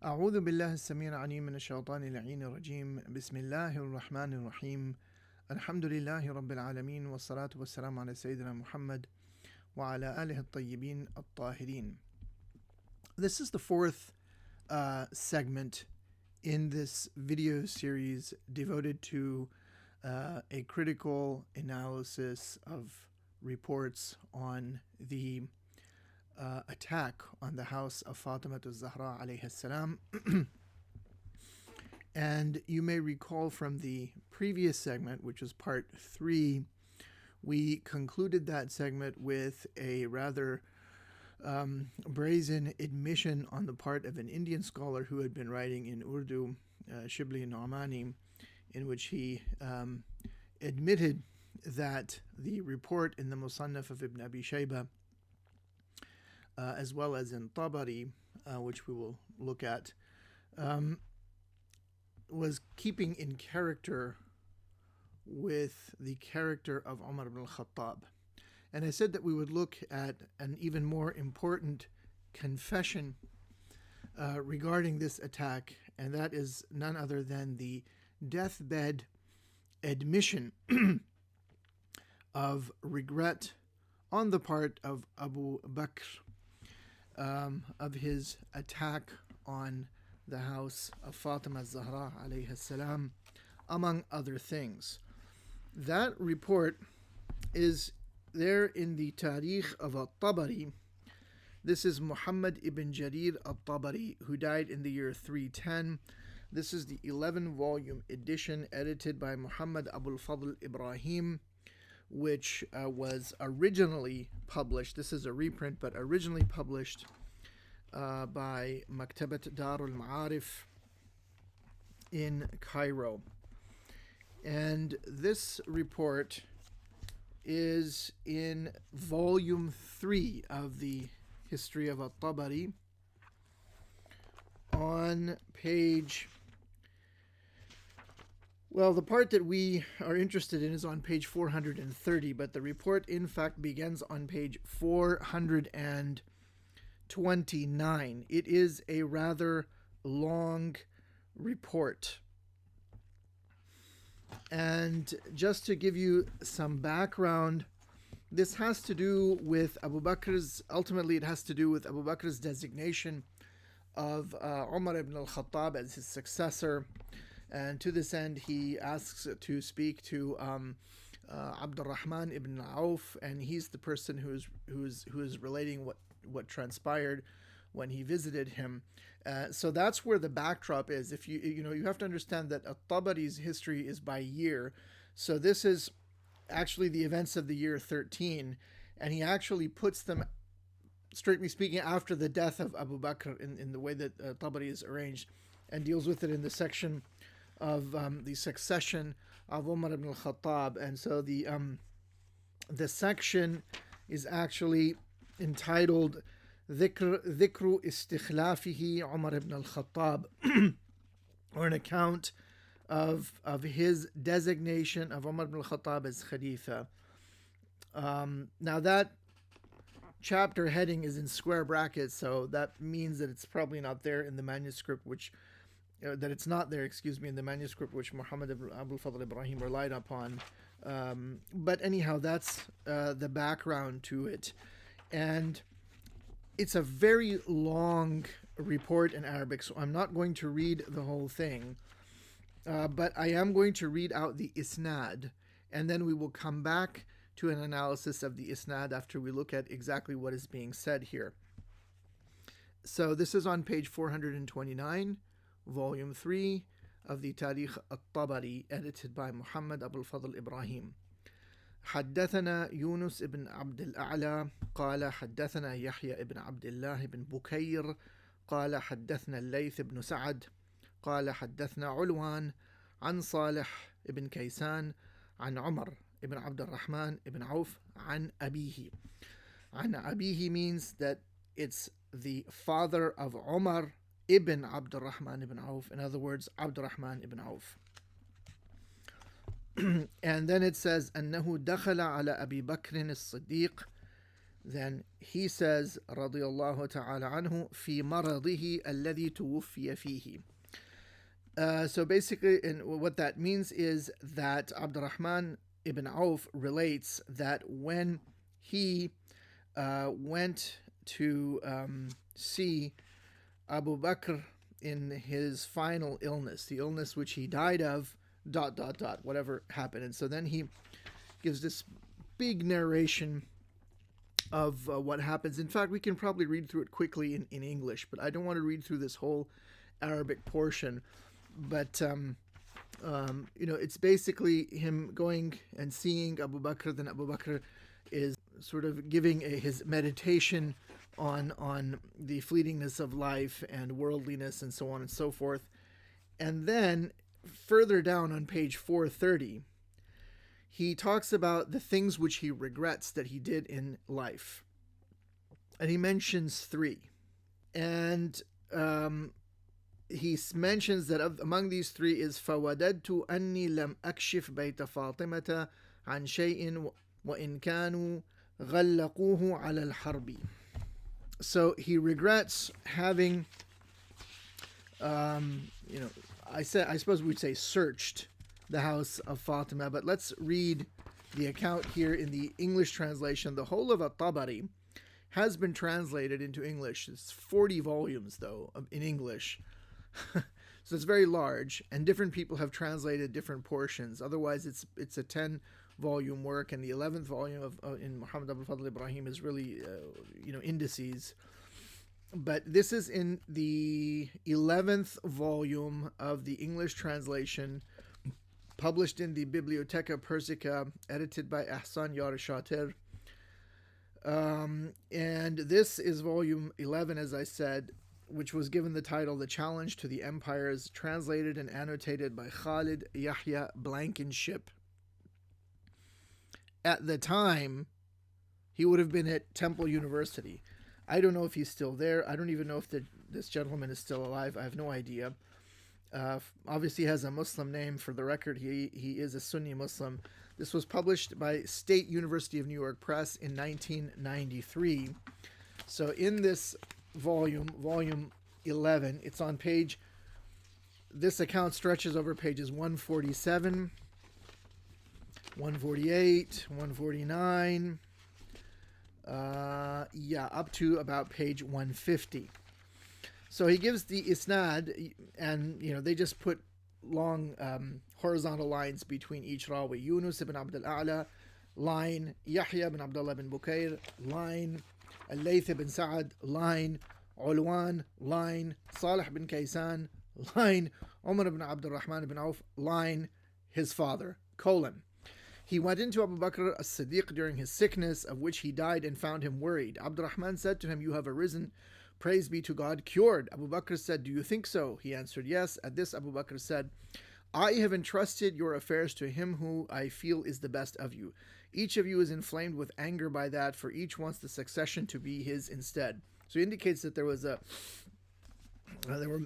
أعوذ بالله السميع العليم من الشيطان اللعين الرجيم بسم الله الرحمن الرحيم الحمد لله رب العالمين والصلاة والسلام على سيدنا محمد وعلى آله الطيبين الطاهرين. This is the fourth segment in this video series devoted to a critical analysis of reports on the attack on the house of Fatima al-Zahra alayhi salam. And you may recall from the previous segment, which was part 3, we concluded that segment with a rather brazen admission on the part of an Indian scholar who had been writing in Urdu, Shibli Nu'mani, in which he admitted that the report in the Musannaf of Ibn Abi Shaybah, as well as in Tabari, which we will look at, was keeping in character with the character of Umar ibn al-Khattab. And I said that we would look at an even more important confession regarding this attack, and that is none other than the deathbed admission of regret on the part of Abu Bakr of his attack on the house of Fatima al-Zahra alayhi salam, among other things. That report is there in the Tarikh of al-Tabari. This is Muhammad ibn Jarir al-Tabari, who died in the year 310. This is the 11-volume edition edited by Muhammad Abul Fadl Ibrahim, which was originally published. This is a reprint, but originally published by Maktabat Darul Ma'arif in Cairo. And this report is in volume 3 of the History of al-Tabari on page... Well, the part that we are interested in is on page 430, but the report, in fact, begins on page 429. It is a rather long report. And just to give you some background, this has to do with ultimately it has to do with Abu Bakr's designation of Umar ibn al-Khattab as his successor. And to this end, he asks to speak to Abdurrahman ibn Auf, and he's the person who is relating what transpired when he visited him. So that's where the backdrop is. If you have to understand that Tabari's history is by year. So this is actually the events of the year 13, and he actually puts them, strictly speaking, after the death of Abu Bakr in the way that Tabari is arranged, and deals with it in the section of the succession of Umar ibn al-Khattab. And so the section is actually entitled Dhikru Istikhlafihi Umar ibn al-Khattab, or an account of his designation of Umar ibn al-Khattab as Khalifa. Now that chapter heading is in square brackets, so that means that it's probably not there in the manuscript, that it's not there, in the manuscript which Muhammad Abul Fadl Ibrahim relied upon. But anyhow, that's the background to it. And it's a very long report in Arabic, so I'm not going to read the whole thing. But I am going to read out the isnad, and then we will come back to an analysis of the isnad after we look at exactly what is being said here. So this is on page 429, volume 3 of the Tarikh al-Tabari, edited by Muhammad Abul Fadl Ibrahim. حدثنا يونس بن عبد الأعلى قال حدثنا يحيى بن عبد الله بن بكير قال حدثنا الليث بن سعد قال حدثنا علوان عن صالح بن كيسان عن عمر بن عبد الرحمن بن عوف عن أبيه. عن أبيه means that it's the father of Umar ibn Abdurrahman ibn Auf. In other words, Abdurrahman ibn Auf. And then it says أنه دخل على أبي بكر الصديق then he says, radiyallahu ta'ala anhu, fi maradihi alladhi tuwuffiya fihi. So basically, and what that means is that Abdurrahman ibn Auf relates that when he went to see Abu Bakr in his final illness, the illness which he died of, ... whatever happened. And so then he gives this big narration of what happens. In fact, we can probably read through it quickly in English, but I don't want to read through this whole Arabic portion. But, it's basically him going and seeing Abu Bakr. Then Abu Bakr is sort of giving his meditation on the fleetingness of life and worldliness and so on and so forth. And then further down on page 430, he talks about the things which he regrets that he did in life. And he mentions 3. And he mentions that among these 3 is فَوَدَدْتُ أَنِّي لَمْ أَكْشِفْ بَيْتَ فَاطِمَةَ عَنْ شَيْءٍ وَإِنْ كَانُوا غَلَّقُوهُ عَلَى الْحَرْبِ. So he regrets having, I suppose we'd say searched the house of Fatima, but let's read the account here in the English translation. The whole of Tabari has been translated into English. It's 40 volumes, though, in English. So it's very large, and different people have translated different portions. Otherwise, it's a 10-volume work, and the 11th volume in Muhammad Abul Fadl Ibrahim is really, indices. But this is in the 11th volume of the English translation, published in the Bibliotheca Persica, edited by Ahsan Yar Shatir. And this is volume 11, as I said, which was given the title The Challenge to the Empires, translated and annotated by Khalid Yahya Blankenship. At the time, he would have been at Temple University. I don't know if he's still there. I don't even know if this gentleman is still alive. I have no idea. Obviously has a Muslim name. For the record, he is a Sunni Muslim. This was published by State University of New York Press in 1993. So in this volume 11, it's on page, this account stretches over pages 147, 148, 149, up to about page 150. So he gives the isnad, and they just put long horizontal lines between each rawi. Yunus ibn Abd al-A'la, line. Yahya ibn Abdullah ibn Bukayr, line. Al-Layth ibn Sa'ad, line. Ulwan, line. Salih ibn Kaysan, line. Umar ibn Abd al-Rahman ibn Auf, line. His father, colon. He went into Abu Bakr as-Siddiq during his sickness, of which he died, and found him worried. Abdurrahman said to him, "You have arisen. Praise be to God, cured." Abu Bakr said, "Do you think so?" He answered, "Yes." At this, Abu Bakr said, "I have entrusted your affairs to him who I feel is the best of you. Each of you is inflamed with anger by that, for each wants the succession to be his instead." So he indicates that there were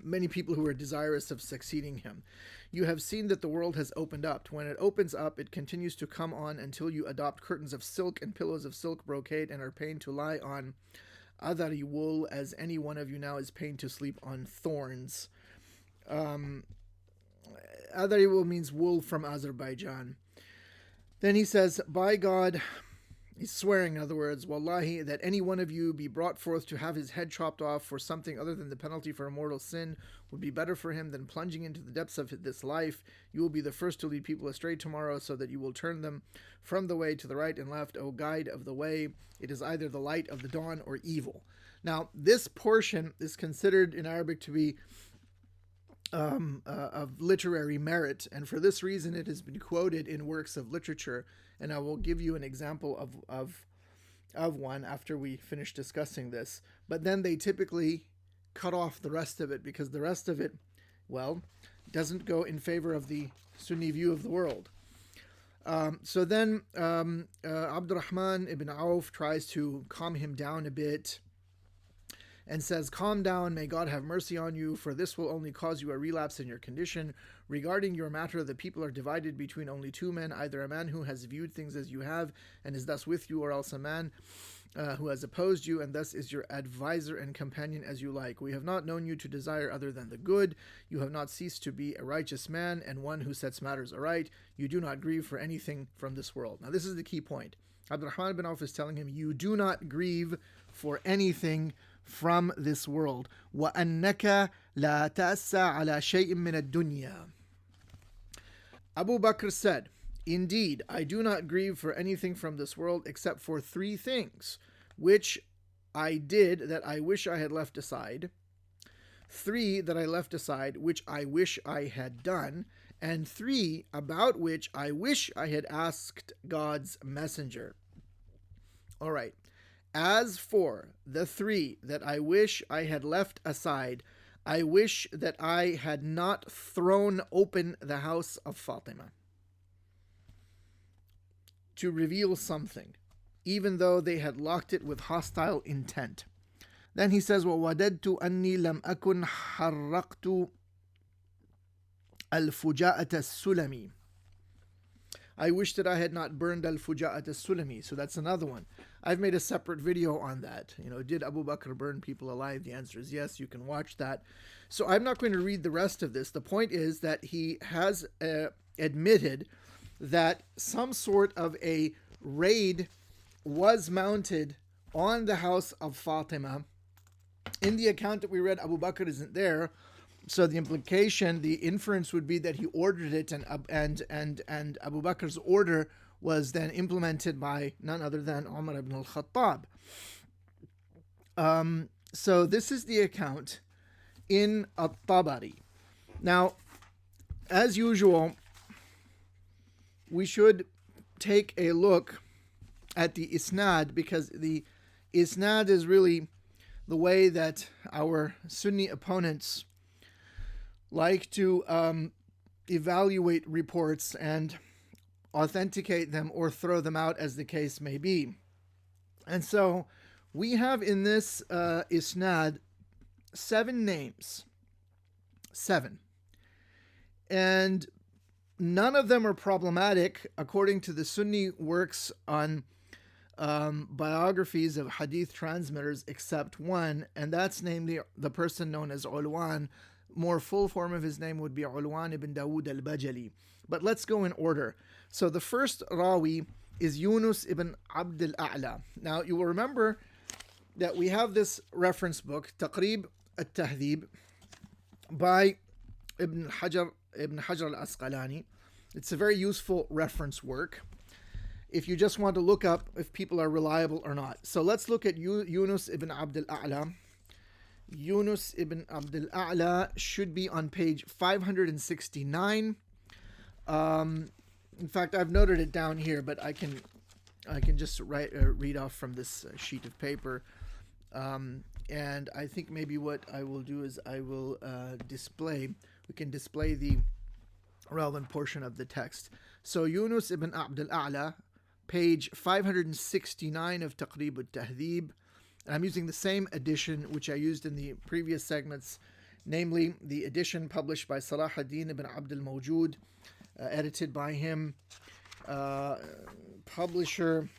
many people who were desirous of succeeding him. You have seen that the world has opened up. When it opens up, it continues to come on until you adopt curtains of silk and pillows of silk brocade and are pained to lie on adari wool, as any one of you now is pained to sleep on thorns. Adari wool means wool from Azerbaijan. Then he says, by God, he's swearing, in other words, wallahi, that any one of you be brought forth to have his head chopped off for something other than the penalty for a mortal sin would be better for him than plunging into the depths of this life. You will be the first to lead people astray tomorrow, so that you will turn them from the way to the right and left. O guide of the way, it is either the light of the dawn or evil. Now, this portion is considered in Arabic to be of literary merit, and for this reason it has been quoted in works of literature, and I will give you an example of one after we finish discussing this. But then they typically cut off the rest of it, because the rest of it, well, doesn't go in favor of the Sunni view of the world. So then Abdurrahman ibn Auf tries to calm him down a bit, and says, "Calm down, may God have mercy on you, for this will only cause you a relapse in your condition. Regarding your matter, the people are divided between only two men, either a man who has viewed things as you have and is thus with you, or else a man who has opposed you and thus is your advisor and companion as you like. We have not known you to desire other than the good. You have not ceased to be a righteous man and one who sets matters aright. You do not grieve for anything from this world." Now this is the key point. Abdurrahman bin Auf is telling him, you do not grieve for anything from this world. وَأَنَّكَ لَا تَأْسَى عَلَى شَيْءٍ مِّنَ الدُّنْيَا. Abu Bakr said, "Indeed, I do not grieve for anything from this world except for three things, which I did that I wish I had left aside, three that I left aside, which I wish I had done, and three about which I wish I had asked God's messenger." All right. As for the three that I wish I had left aside, I wish that I had not thrown open the house of Fatima to reveal something, even though they had locked it with hostile intent. Then he says, وَوَدَدْتُ أَنِّي لَمْ أَكُنْ حَرَّقْتُ al-Fuja'at al-Sulami. I wish that I had not burned al-Fuja'at al-Sulami. So that's another one. I've made a separate video on that. Did Abu Bakr burn people alive? The answer is yes. You can watch that. So I'm not going to read the rest of this. The point is that he has admitted that some sort of a raid was mounted on the house of Fatima. In the account that we read, Abu Bakr isn't there. So the implication, the inference would be that he ordered it, and Abu Bakr's order was then implemented by none other than Umar ibn al-Khattab. So this is the account in Tabari. Now, as usual, we should take a look at the isnad, because the isnad is really the way that our Sunni opponents like to evaluate reports and authenticate them or throw them out, as the case may be. And so we have in this isnad 7 names. 7. And none of them are problematic according to the Sunni works on biographies of hadith transmitters, except one, and that's namely the person known as Ulwan. More full form of his name would be Ulwan ibn Dawood al-Bajali. But let's go in order. So the first Rawi is Yunus ibn Abd al-A'la. Now you will remember that we have this reference book, Taqrib al-Tahdhib, by Ibn Hajar al-Asqalani. It's a very useful reference work if you just want to look up if people are reliable or not. So let's look at Yunus ibn Abd al-A'la. Yunus ibn Abd al-A'la should be on page 569. In fact, I've noted it down here, but I can just read off from this sheet of paper. And I think maybe what I will do is I will we can display the relevant portion of the text. So Yunus ibn Abd al-A'la, page 569 of Taqrib al-Tahdhib. I'm using the same edition which I used in the previous segments, namely the edition published by Salah ad-Din ibn Abd al-Mawjud, edited by him, publisher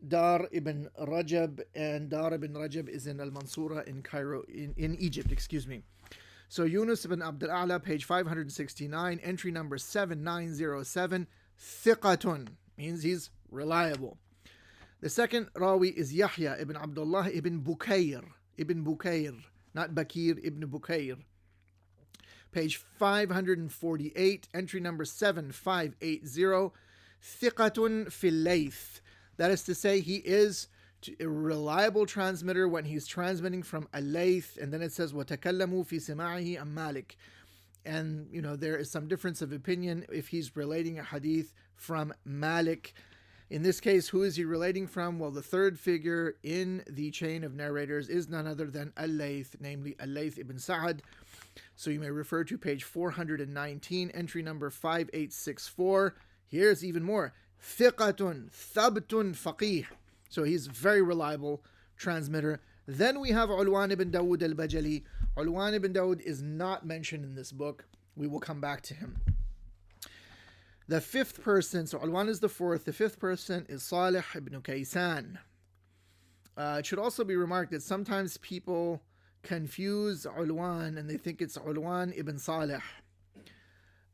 Dar ibn Rajab, and Dar ibn Rajab is in al-Mansura in Cairo, in Egypt, excuse me. So Yunus ibn Abd al-A'la, page 569, entry number 7907, thiqatun, means he's reliable. The second Rawi is Yahya ibn Abdullah ibn Bukayr, not Bakir, ibn Bukayr. Page 548, entry number 7580, thiqatun fil layth. That is to say, he is a reliable transmitter when he's transmitting from al-Layth, and then it says وَتَكَلَّمُوا فِي سِمَاعِهِ عَنْ Malik. And, there is some difference of opinion if he's relating a hadith from Malik. In this case, who is he relating from? Well, the third figure in the chain of narrators is none other than al-Layth, namely al-Layth ibn Sa'ad. So you may refer to page 419, entry number 5864. Here's even more. Thiqatun, thabtun, faqih. So he's a very reliable transmitter. Then we have Ulwan ibn Dawood al-Bajali. Ulwan ibn Dawood is not mentioned in this book. We will come back to him. The fifth person, so Ulwan is the fourth. The fifth person is Salih ibn Kaysan. It should also be remarked that sometimes people confuse Ulwan and they think it's Ulwan ibn Salih.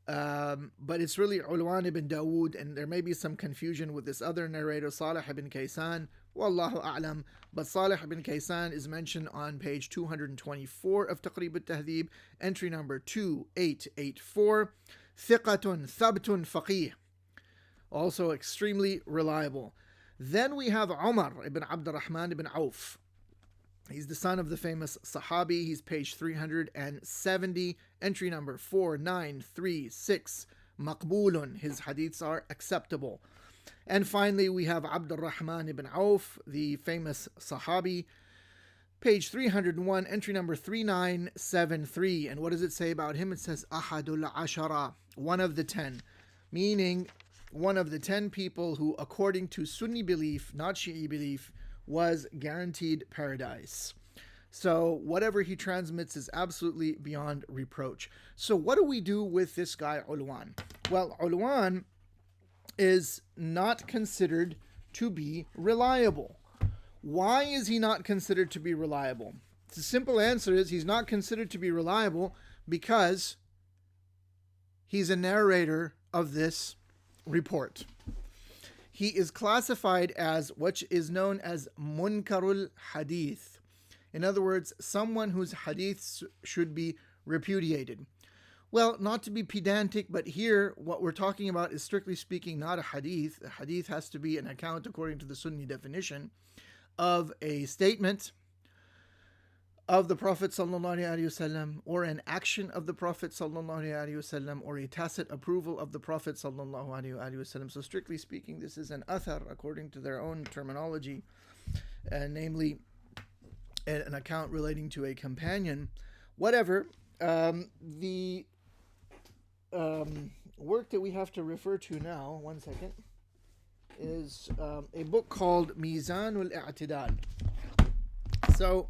But it's really Ulwan ibn Dawood, and there may be some confusion with this other narrator, Salih ibn Kaysan. Wallahu a'lam. But Salih ibn Kaysan is mentioned on page 224 of Taqrib al-Tahdhib, entry number 2884. Thiqatun thabtun faqih. Also extremely reliable. Then we have Umar ibn Abdurrahman ibn Auf. He's the son of the famous Sahabi. He's page 370, entry number 4936. Maqbulun. His hadiths are acceptable. And finally, we have Abdul Rahman ibn Auf, the famous Sahabi. Page 301, entry number 3973. And what does it say about him? It says, Ahadul Ashara, one of the 10. Meaning, one of the 10 people who, according to Sunni belief, not Shi'i belief, was guaranteed paradise. So whatever he transmits is absolutely beyond reproach. So what do we do with this guy Ulwan? Well, Ulwan is not considered to be reliable. Why is he not considered to be reliable? The simple answer is he's not considered to be reliable because he's a narrator of this report. He is classified as what is known as munkarul hadith. In other words, someone whose hadiths should be repudiated. Well, not to be pedantic, but here what we're talking about is strictly speaking not a hadith. A hadith has to be an account, according to the Sunni definition, of a statement of the Prophet ﷺ, or an action of the Prophet ﷺ, or a tacit approval of the Prophet ﷺ. So strictly speaking, this is an athar according to their own terminology, namely an account relating to a companion. Whatever, the work that we have to refer to now, one second, is a book called Mizan al-I'tidal. So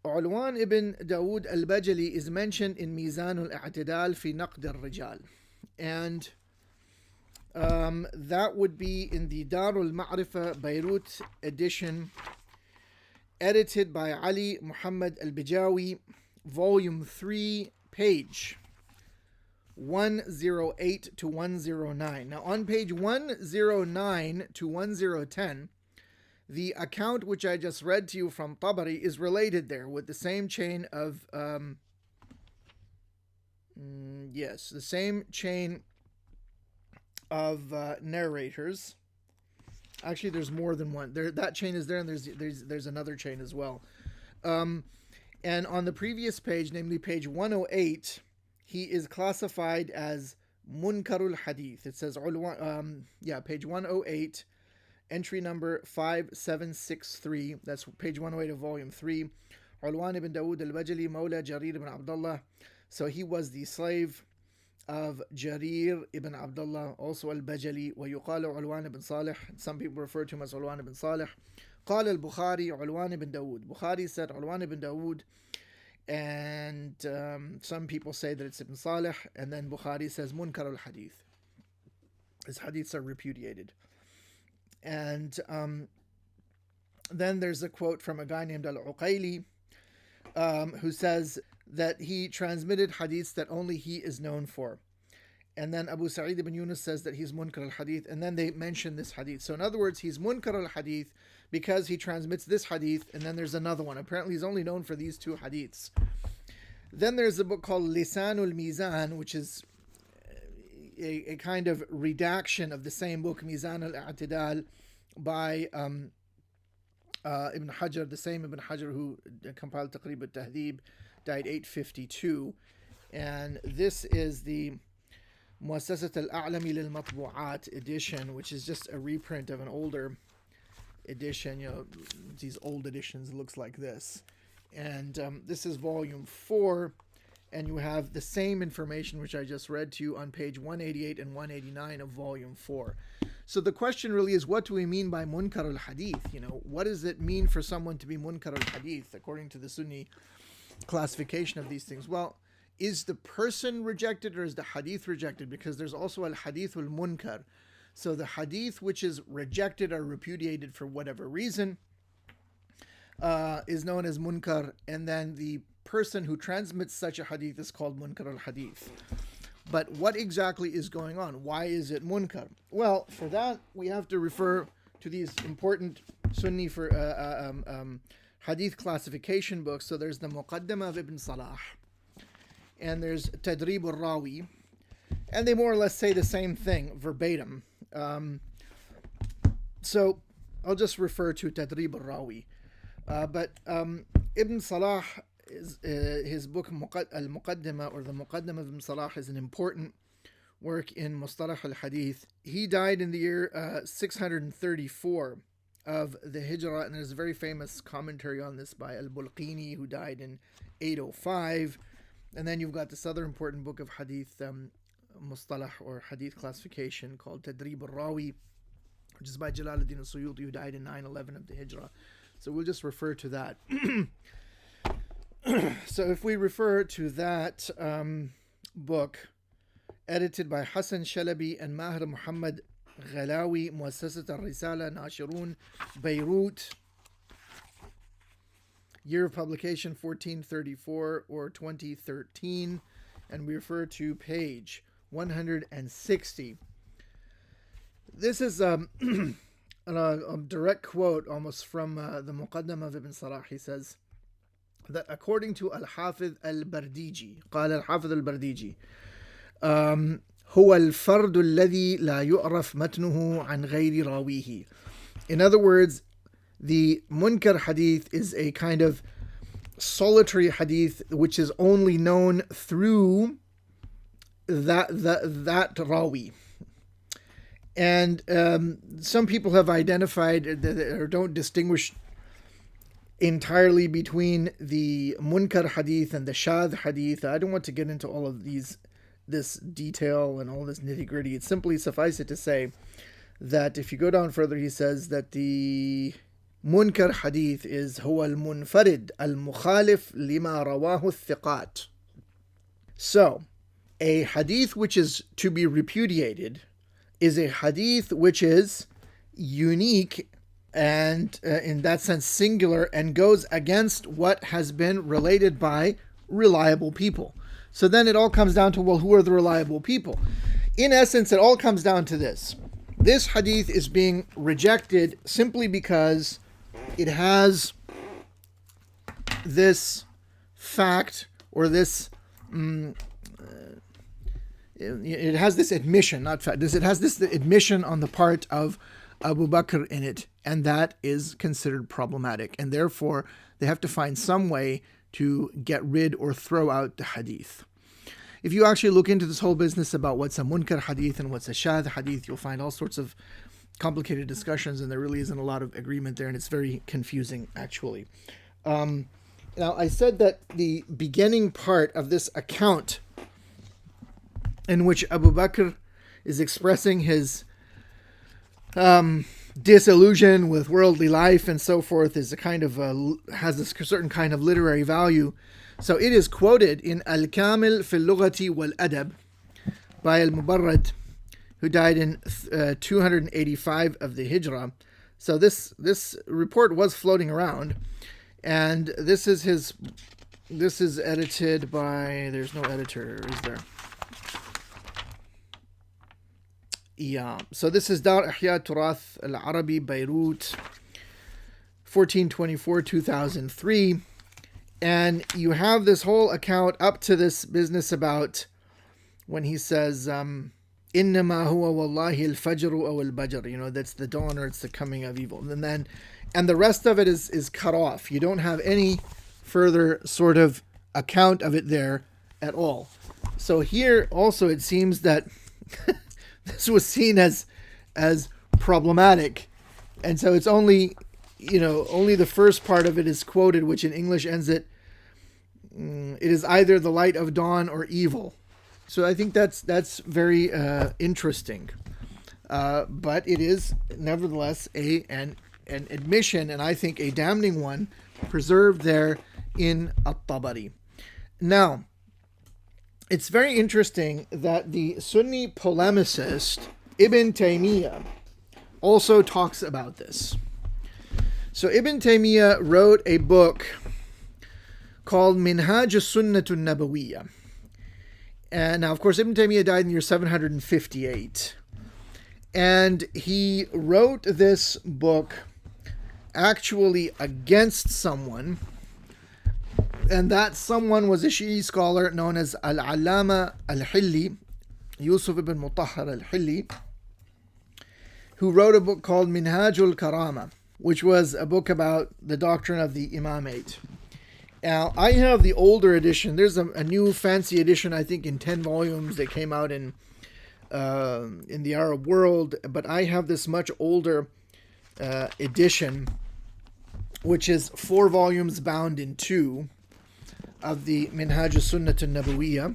Ulwan ibn Dawood al-Bajali is mentioned in Mizan al-I'tidal fi Naqd al-Rijal, and that would be in the Darul Ma'rifa Beirut edition, edited by Ali Muhammad al-Bijawi, volume 3, page 108 to 109. Now on page 109 to 1010, the account which I just read to you from Tabari is related there with the same chain of the same chain of narrators. Actually, there's more than one. That chain is there, and there's another chain as well. And on the previous page, namely page 108, he is classified as munkarul hadith. It says page 108. Entry number 5763, that's page 108 of volume 3. Ulwan ibn Dawood al-Bajali, Mawla Jarir ibn Abdullah. So he was the slave of Jarir ibn Abdullah, also al-Bajali. ويقال Ulwan ibn Salih. Some people refer to him as Ulwan ibn Salih. قال البخاري Ulwan ibn Dawood. Bukhari said Ulwan ibn Dawood, and some people say that it's ibn Salih, and then Bukhari says Munkar al-Hadith. His hadiths are repudiated. And then there's a quote from a guy named al-Uqayli, who says that he transmitted hadiths that only he is known for. And then Abu Sa'id ibn Yunus says that he's munkar al-hadith, and then they mention this hadith. So in other words, he's munkar al-hadith because he transmits this hadith, and then there's another one. Apparently he's only known for these two hadiths. Then there's a book called Lisanul Mizan, which is a kind of redaction of the same book, Mizan al-I'tidal, by Ibn Hajar, the same Ibn Hajar who compiled Taqrib al-Tahdhib, died 852. And this is the Muassasat al-A'lami lil-Matbu'at edition, which is just a reprint of an older edition. You know, these old editions looks like this. And this is volume 4. And you have the same information which I just read to you on page 188 and 189 of volume 4. So the question really is, what do we mean by munkar al-hadith? What does it mean for someone to be munkar al-hadith according to the Sunni classification of these things? Well, is the person rejected or is the hadith rejected? Because there's also al-hadith al-munkar. So the hadith which is rejected or repudiated for whatever reason is known as munkar, and then the person who transmits such a hadith is called munkar al-hadith. But what exactly is going on? Why is it munkar? Well, for that, we have to refer to these important Sunni hadith classification books. So there's the Muqaddimah of Ibn Salah, and there's Tadrib al-Rawi, and they more or less say the same thing verbatim. So I'll just refer to Tadrib al-Rawi. But Ibn Salah, his book al-Muqaddimah, or the Muqaddimah of Ibn Salah, is an important work in Mustalah al-Hadith. He died in the year 634 of the Hijrah, and there's a very famous commentary on this by al-Bulqini, who died in 805. And then you've got this other important book of Hadith, Mustalah or Hadith classification, called Tadrib al-Rawi, which is by Jalaluddin al-Suyuti, who died in 911 of the Hijrah. So we'll just refer to that. So if we refer to that book, edited by Hassan Shalabi and Maher Muhammad Ghalawi, Muassasat al-Risala, Nashirun, Beirut, year of publication 1434 or 2013, and we refer to page 160. This is a direct quote almost from the Muqaddam of Ibn Salah. He says that according to al-Hafiz al-Bardiji, قال الحافظ البرديجي هو الفرد الذي لا يعرف متنه عن غير راويه. In other words, the munkar hadith is a kind of solitary hadith which is only known through that rawi. And some people have identified or don't distinguish entirely between the munkar hadith and the shadh hadith. I don't want to get into all of this detail and all this nitty-gritty. It simply suffice it to say that if you go down further, he says that the munkar hadith is huwa al-munfarid al-mukhalif lima rawahu al-thiqat. So, a hadith which is to be repudiated is a hadith which is unique and in that sense singular, and goes against what has been related by reliable people. So then it all comes down to, well, who are the reliable people? In essence, it all comes down to this. This hadith is being rejected simply because it has this fact, or this it has this admission, not fact. It has this admission on the part of Abu Bakr in it, and that is considered problematic. And therefore, they have to find some way to get rid or throw out the hadith. If you actually look into this whole business about what's a munkar hadith and what's a shadh hadith, you'll find all sorts of complicated discussions, and there really isn't a lot of agreement there, and it's very confusing, actually. Now, I said that the beginning part of this account, in which Abu Bakr is expressing his disillusion with worldly life and so forth, is a kind of has a certain kind of literary value. So it is quoted in Al-Kamil fi al-Lughati wal-Adab by Al-Mubarrad, who died in 285 of the Hijrah. So this report was floating around, and this is edited by, there's no editor, is there? Yeah. So this is Dar Ihya Turath al-Arabi, Beirut, 1424-2003. And you have this whole account up to this business about when he says, إِنَّمَا هُوَ وَاللَّهِ الْفَجْرُ أَوْ الْبَجْرُ, that's the dawn or it's the coming of evil. And the rest of it is cut off. You don't have any further sort of account of it there at all. So here also it seems that this was seen as problematic. And so it's only the first part of it is quoted, which in English ends it is either the light of dawn or evil. So I think that's very interesting. but it is nevertheless an admission, and I think a damning one, preserved there in Tabari. Now, it's very interesting that the Sunni polemicist Ibn Taymiyah also talks about this. So Ibn Taymiyah wrote a book called Minhaj as-Sunnah an-Nabawiyyah. And now, of course, Ibn Taymiyah died in the year 758. And he wrote this book actually against someone. And that someone was a Shi'i scholar known as Al-Allama al-Hilli, Yusuf ibn Mutahhar al-Hilli, who wrote a book called Minhaj al-Karama, which was a book about the doctrine of the Imamate. Now, I have the older edition. There's a new fancy edition, I think, in 10 volumes that came out in the Arab world, but I have this much older edition, which is 4 volumes bound in 2 of the Minhaj as-Sunnah an-Nabawiyyah.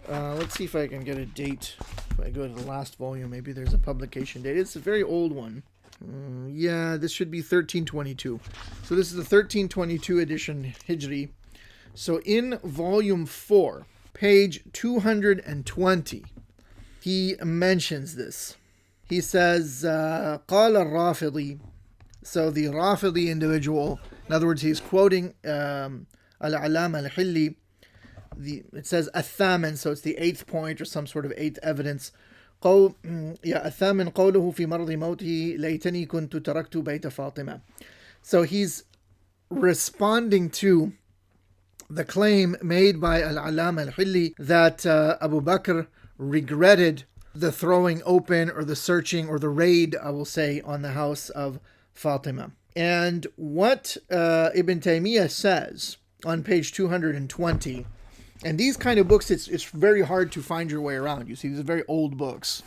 Let's see if I can get a date. If I go to the last volume, maybe there's a publication date. It's a very old one. Yeah, this should be 1322. So this is the 1322 edition Hijri. So in volume 4, page 220, he mentions this. He says, قال الرافضي. So the Rafidi individual, in other words, he's quoting Al-Allama al-Hilli. It says الثامن, so it's the 8th point or some sort of 8th evidence. الثامن قوله في مرض موته ليتني كنت تركت بيت فاطمة. So he's responding to the claim made by Al-Allama al-Hilli that Abu Bakr regretted the throwing open or the searching or the raid, I will say, on the house of Fatima. And what Ibn Taymiyyah says on page 220, and these kind of books, it's very hard to find your way around. You see, these are very old books.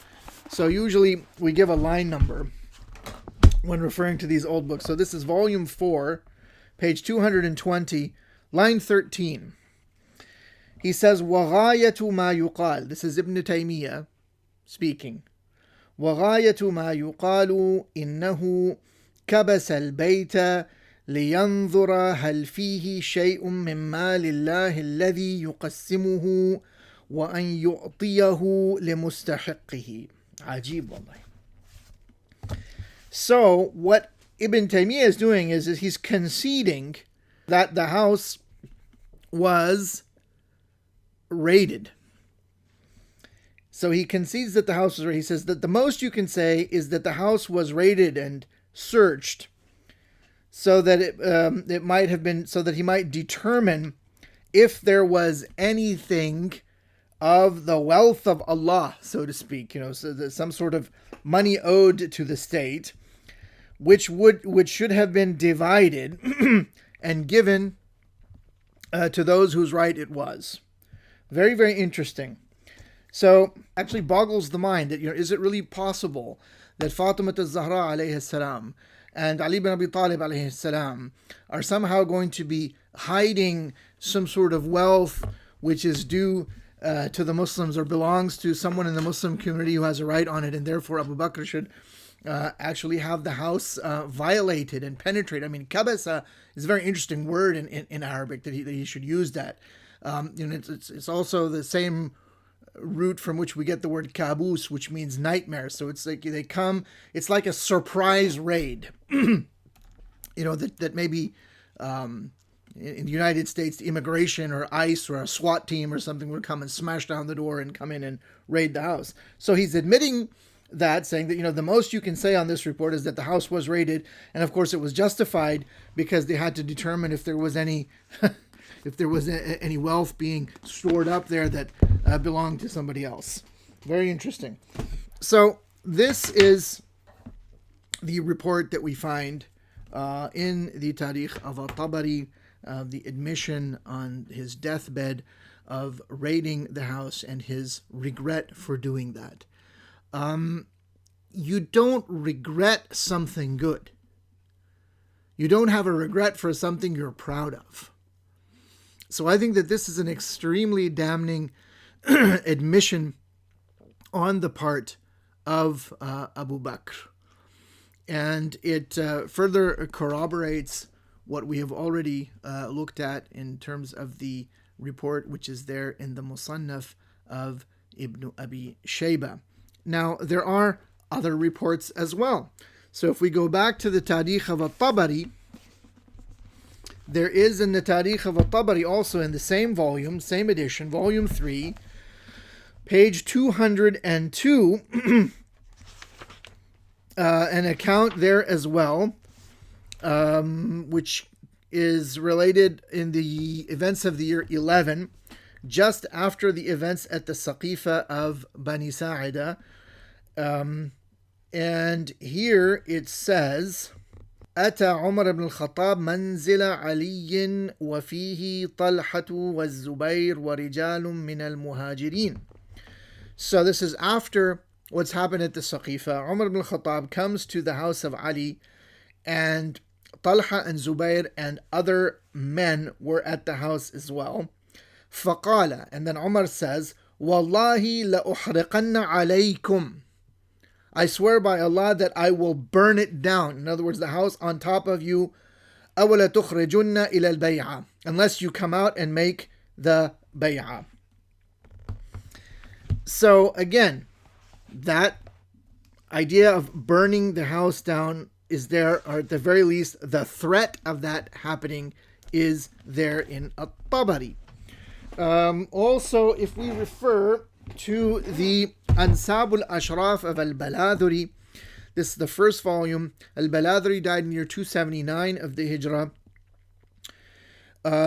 So usually we give a line number when referring to these old books. So this is volume 4, page 220, line 13. He says, وَغَايَةُ مَا يُقَالُ. This is Ibn Taymiyyah speaking. وَغَايَةُ مَا يُقَالُ إِنَّهُ كَبَسَ الْبَيْتَ لينظر هل فيه شيء من مال الله الذي يقسمه وأن يعطيه لمستحقه. عجيب والله. So what Ibn Taymiyyah is doing is he's conceding that the house was raided. So he concedes that the house was raided. He says that the most you can say is that the house was raided and searched, so that it might have been, so that he might determine if there was anything of the wealth of Allah, so to speak, so that some sort of money owed to the state, which should have been divided and given to those whose right it was. Very, very interesting. So actually boggles the mind that, is it really possible that Fatima az-Zahra alayhi salam and Ali ibn Abi Talib alayhi salam are somehow going to be hiding some sort of wealth which is due to the Muslims or belongs to someone in the Muslim community who has a right on it, and therefore Abu Bakr should actually have the house violated and penetrated. I mean, kabasa is a very interesting word in Arabic that he should use that. It's also the same root from which we get the word kabus, which means nightmare. So it's like they come, it's like a surprise raid. That maybe in the United States, the immigration or ICE or a SWAT team or something would come and smash down the door and come in and raid the house. So he's admitting that, saying that, the most you can say on this report is that the house was raided. And of course it was justified because they had to determine if there was any any wealth being stored up there that belonged to somebody else. Very interesting. So this is the report that we find in the Tarikh of al-Tabari, the admission on his deathbed of raiding the house and his regret for doing that. You don't regret something good. You don't have a regret for something you're proud of. So I think that this is an extremely damning admission on the part of Abu Bakr. And it further corroborates what we have already looked at in terms of the report which is there in the Musannaf of Ibn Abi Shaybah. Now, there are other reports as well. So if we go back to the Tarikh of al-Tabari, there is in the Tarikh of al-Tabari also in the same volume, same edition, volume 3, page 202, an account there as well, which is related in the events of the year 11, just after the events at the Saqifa of Bani Sa'ida. And here it says, أتى عمر بن الخطاب منزل علي وفيه طلحة والزبير ورجال من المهاجرين. So this is after what's happened at the Saqifa. Umar ibn al-Khattab comes to the house of Ali, and Talha and Zubayr and other men were at the house as well. فقال, and then Umar says, والله لأحرقن عليكم. I swear by Allah that I will burn it down. In other words, the house on top of you. أولا تخرجن إلى البيعة. Unless you come out and make the bay'ah. So again, that idea of burning the house down is there, or at the very least, the threat of that happening is there in Tabari. Also, if we refer to the Ansab al-Ashraf of al-Baladhuri, this is the first volume. Al-Baladhuri died in the year 279 of the Hijrah.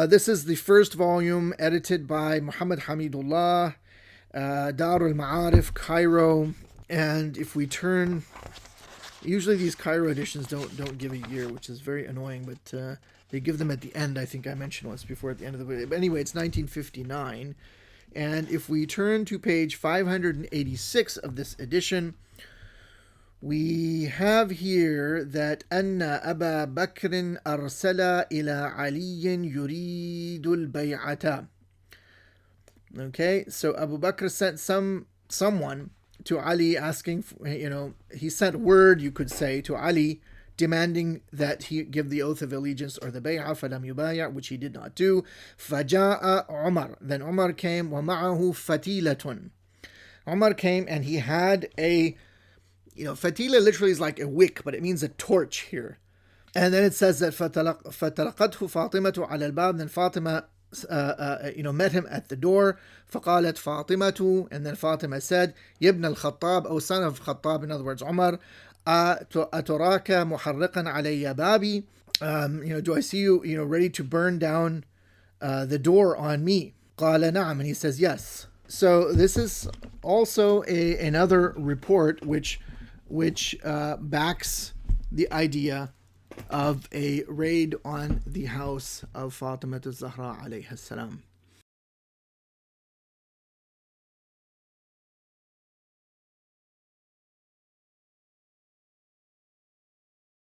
This is the first volume edited by Muhammad Hamidullah, Dar al-Ma'arif, Cairo. And if we turn, usually these Cairo editions don't give a year, which is very annoying, but they give them at the end. I think I mentioned once before at the end of the video. But anyway, it's 1959. And if we turn to page 586 of this edition, we have here that أن أبا بكر أرسل إلى علي يريد البيعة. Okay, so Abu Bakr sent someone to Ali asking, he sent word, you could say, to Ali, demanding that he give the oath of allegiance or the bay'ah, فَلَمْ يُبَايَعْ, which he did not do. فَجَاءَ Umar, then Umar came, وَمَعَهُ فَتِيلَةٌ. Umar came and he had a, fatila literally is like a wick, but it means a torch here. And then it says that فَتَلَقَتْهُ فَاطِمَةُ عَلَى الْبَابِ, then Fatima met him at the door. فقالت فاطمة, and then Fatima said, يبن الخطاب, O son of Khattab, in other words Umar, أتراك محرقا علي بابي, do I see you, ready to burn down the door on me? قال نعم, and he says yes. So this is also another report which backs the idea of a raid on the house of Fatima al-Zahra alayha salam.